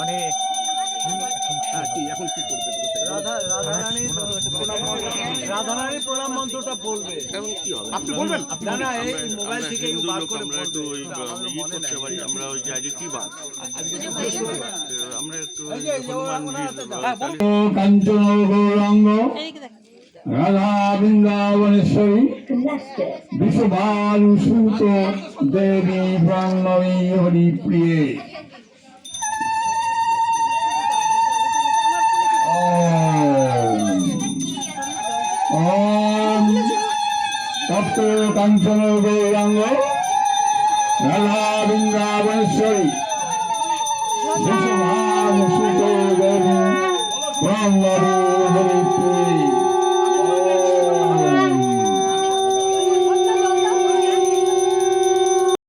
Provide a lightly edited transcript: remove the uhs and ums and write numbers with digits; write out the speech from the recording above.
মানে এখন কি করবে? রাধারানীর প্রণাম মন্ত্রটা বলবে। এখন কি হবে? আপনি বলবেন? না না, এই মোবাইল থেকে হিন্দু বার লোক, করে আমরা একটু ওই করতে পারি। আমরা ওই যে আজকে কি বার, আমরা একটু কাঞ্চন গৌরাঙ্গ রাধা বৃন্দাবনেশ্বরী বিশ্বভানুসূত দেবী ব্রহ্মী হরিপ্রিয়ে ওম তপ্ত কাঞ্চন গৌরাঙ্গ রাধা বৃন্দাবনেশ্বরী বিশ্বভানুসূত দেবী ব্রহ্মী হরিপ্রিয়ে